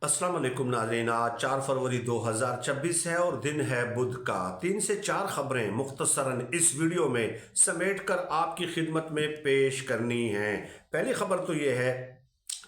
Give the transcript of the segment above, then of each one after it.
अस्सलाम वालेकुम नाज़रीन। आज 4 फरवरी 2026 है और दिन है बुध का। 3 से 4 खबरें मुख्तसरन इस वीडियो में समेट कर आपकी खिदमत में पेश करनी हैं। पहली खबर तो ये है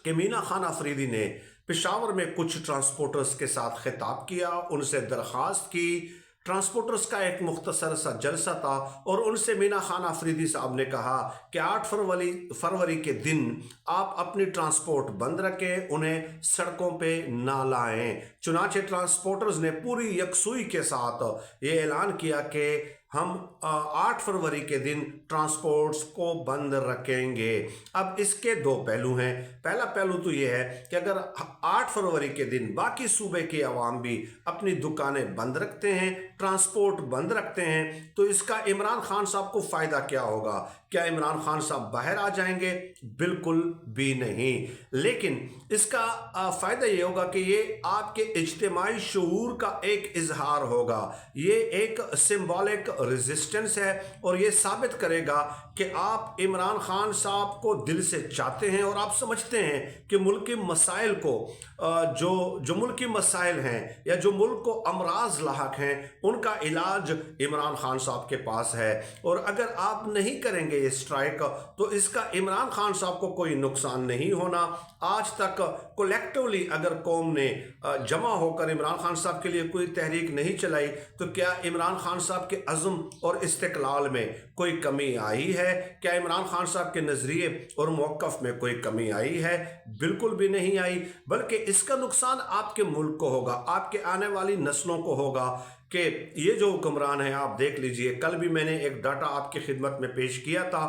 कि मीना खान अफरीदी ने पेशावर में कुछ ट्रांसपोर्टर्स के साथ खिताब किया, उनसे दरख्वास्त की। ट्रांसपोर्टर्स का एक मुख्तसर सा जलसा था और उनसे मीना खान अफरीदी साहब ने कहा कि 8 फरवरी के दिन आप अपनी ट्रांसपोर्ट बंद रखें, उन्हें सड़कों पे ना लाएं। चुनांचे ट्रांसपोर्टर्स ने पूरी यकसुई के साथ ये ऐलान किया कि हम 8 फरवरी के दिन ट्रांसपोर्ट्स को बंद रखेंगे। अब इसके दो पहलू हैं। पहला पहलू तो ये है कि अगर 8 फरवरी के दिन बाकी सूबे के अवाम भी अपनी दुकानें बंद रखते हैं, ट्रांसपोर्ट बंद रखते हैं, तो इसका इमरान खान साहब को फ़ायदा क्या होगा? क्या इमरान खान साहब बाहर आ जाएंगे? बिल्कुल भी नहीं। लेकिन इसका फ़ायदा ये होगा कि ये आपके इज्तिमाई शऊर का एक इजहार होगा। ये एक सिंबॉलिक रेजिस्टेंस है और ये साबित करेगा कि आप इमरान खान साहब को दिल से चाहते हैं और आप समझते हैं कि मुल्की मसाइल को जो मुल्की मसाइल हैं या जो मुल्क को अमराज लाहक हैं, उनका इलाज इमरान खान साहब के पास है। और अगर आप नहीं करेंगे ये स्ट्राइक तो इसका इमरान खान साहब को कोई नुकसान नहीं होना। आज तक कलेक्टिवली अगर कौम ने जमा होकर इमरान खान साहब के लिए कोई तहरीक नहीं चलाई तो क्या इमरान खान साहब के अज़्म और इस्तिक़लाल में कोई कमी आई है? क्या इमरान खान साहब के नज़रिए और मौक़िफ़ में कोई कमी आई है? बिल्कुल भी नहीं आई। बल्कि इसका नुकसान आपके मुल्क को होगा, आपके आने वाली नस्लों को होगा कि ये जो हुक्मरान है, आप देख लीजिए, कल भी मैंने एक डाटा आपकी खिदमत में पेश किया था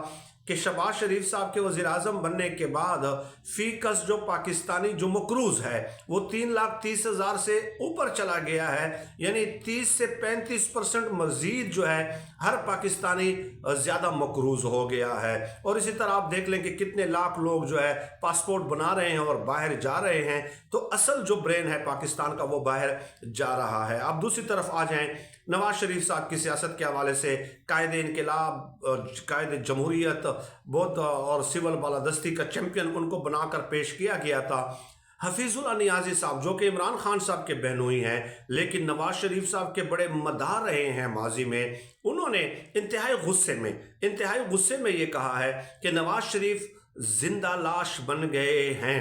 कि शहबाज शरीफ साहब के वज़ीर आज़म बनने के बाद फ़ीकस जो पाकिस्तानी जो मकरूज़ है वो 3,30,000 से ऊपर चला गया है। यानी 30 से 35% मज़ीद जो है हर पाकिस्तानी ज़्यादा मकरूज़ हो गया है। और इसी तरह आप देख लें कि कितने लाख लोग जो है पासपोर्ट बना रहे हैं और बाहर जा रहे हैं। तो असल जो ब्रेन है पाकिस्तान का वो बाहर जा रहा है। अब दूसरी तरफ आ जाएं, नवाज शरीफ साहब की सियासत के हवाले से कायदे इनकलाब, कायदे जमहूरियत बहुत और सिविल बालादस्ती का चैंपियन उनको बनाकर पेश किया गया था। हफीजुल्लाह नियाज़ी साहब जो कि इमरान खान साहब के बहनोई हैं लेकिन नवाज शरीफ साहब के बड़े मदार रहे हैं माजी में, उन्होंने इंतहाई गुस्से में ये कहा है कि नवाज शरीफ जिंदा लाश बन गए हैं।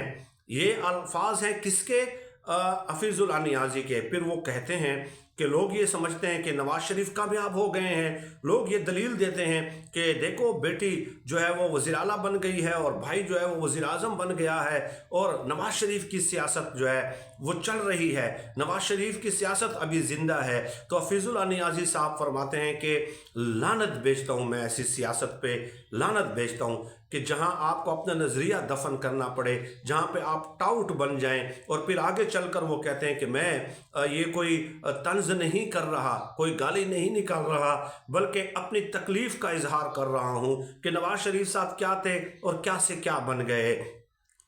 ये अल्फाज हैं किसके? हफीजुल्लाह नियाज़ी के। फिर वो कहते हैं कि लोग ये समझते हैं कि नवाज शरीफ कामयाब हो गए हैं। लोग ये दलील देते हैं कि देखो बेटी जो है वो वज़ीर आला बन गई है और भाई जो है वो वज़ीर आज़म बन गया है और नवाज शरीफ की सियासत जो है वो चल रही है, नवाज शरीफ की सियासत अभी ज़िंदा है। तो हफीजुल्लाह नियाज़ी साहब फरमाते हैं कि लानत भेजता हूँ मैं ऐसी सियासत पे, लानत भेजता हूँ कि जहाँ आपको अपना नज़रिया दफन करना पड़े, जहाँ पे आप टाउट बन जाएं। और फिर आगे चलकर वो कहते हैं कि मैं ये कोई तंज नहीं कर रहा, कोई गाली नहीं निकाल रहा, बल्कि अपनी तकलीफ़ का इजहार कर रहा हूँ कि नवाज शरीफ साहब क्या थे और क्या से क्या बन गए।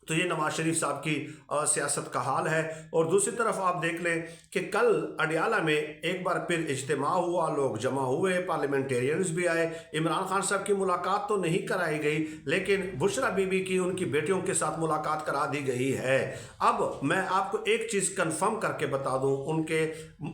तो ये नवाज शरीफ साहब की सियासत का हाल है। और दूसरी तरफ आप देख लें कि कल अडियाला में एक बार फिर इज्तिमा हुआ, लोग जमा हुए, पार्लियामेंटेरियंस भी आए। इमरान खान साहब की मुलाकात तो नहीं कराई गई लेकिन बुशरा बीबी की उनकी बेटियों के साथ मुलाकात करा दी गई है। अब मैं आपको एक चीज़ कन्फर्म करके बता दूँ उनके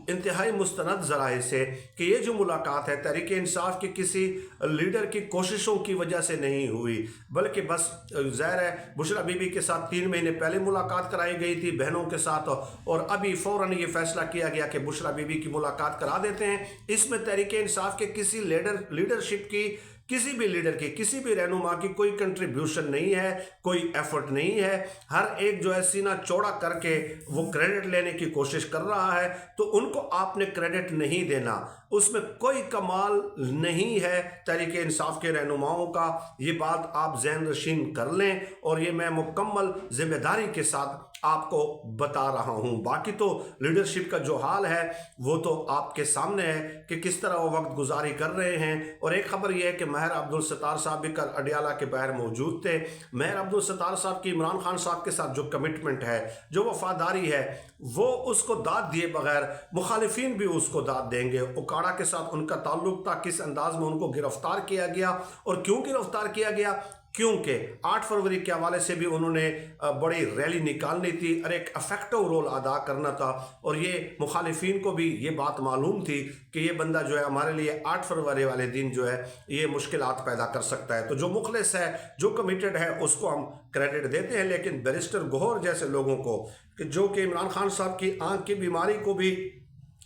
इंतहाई मुस्तनद ज़राए से कि ये जो मुलाकात है तहरीक इंसाफ के किसी लीडर की कोशिशों की वजह से नहीं हुई, बल्कि बस ज़ाहिर है बुशरा बीबी के साथ 3 महीने पहले मुलाकात कराई गई थी बहनों के साथ और अभी फौरन ये फैसला किया गया कि बुशरा बीबी की मुलाकात करा देते हैं। इसमें तहरीक इंसाफ के किसी लीडरशिप की, किसी भी लीडर की, किसी भी रहनुमा की कोई कंट्रीब्यूशन नहीं है, कोई एफर्ट नहीं है। हर एक जो है सीना चौड़ा करके वो क्रेडिट लेने की कोशिश कर रहा है। तो उनको आपने क्रेडिट नहीं देना, उसमें कोई कमाल नहीं है तहरीक इंसाफ के रहनुमाओं का। ये बात आप ज़हन नशीन कर लें और ये मैं मुकम्मल जिम्मेदारी के साथ आपको बता रहा हूँ। बाकी तो लीडरशिप का जो हाल है वो तो आपके सामने है कि किस तरह वो वक्त गुजारी कर रहे हैं। और एक खबर ये है कि महर अब्दुल सत्तार साहब भी कल अडियाला के बाहर मौजूद थे। महर अब्दुल सत्तार साहब की इमरान खान साहब के साथ जो कमिटमेंट है, जो वफादारी है, वो उसको दाद दिए बगैर मुखालिफिन भी उसको दाद देंगे। उकाड़ा के साथ उनका ताल्लुक था, किस अंदाज में उनको गिरफ्तार किया गया और क्यों गिरफ्तार किया गया, क्योंकि 8 फरवरी के हवाले से भी उन्होंने बड़ी रैली निकालनी थी और एक इफेक्टिव रोल अदा करना था, और ये मुखालिफिन को भी ये बात मालूम थी कि ये बंदा जो है हमारे लिए 8 फरवरी वाले दिन जो है ये मुश्किलात पैदा कर सकता है। तो जो मुखलिस है, जो कमिटेड है, उसको हम क्रेडिट देते हैं। लेकिन बैरिस्टर गौहर जैसे लोगों को, कि जो कि इमरान खान साहब की आंख की बीमारी को भी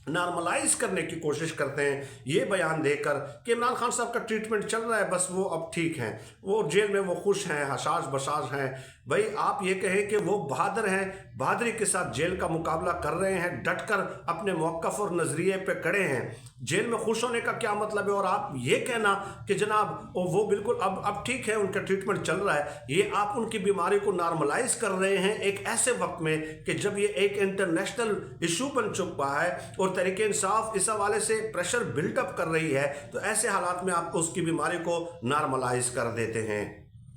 नॉर्मलाइज करने की कोशिश करते हैं, ये बयान देकर कि इमरान खान साहब का ट्रीटमेंट चल रहा है, बस वो अब ठीक हैं, वो जेल में वो खुश हैं, हशाश बशाश हैं। भाई आप ये कहें कि वो बहादुर हैं, बहादुरी के साथ जेल का मुकाबला कर रहे हैं, डटकर अपने मौक़िफ़ और नज़रिए पे खड़े हैं। जेल में खुश होने का क्या मतलब है? और आप ये कहना कि जनाब वो बिल्कुल अब ठीक है, उनका ट्रीटमेंट चल रहा है, ये आप उनकी बीमारी को नॉर्मलाइज कर रहे हैं एक ऐसे वक्त में कि जब ये एक इंटरनेशनल इशू बन चुका है और तहरीक इंसाफ इस हवाले से प्रेशर बिल्टअप कर रही है। तो ऐसे हालात में आप उसकी बीमारी को नॉर्मलाइज कर देते हैं।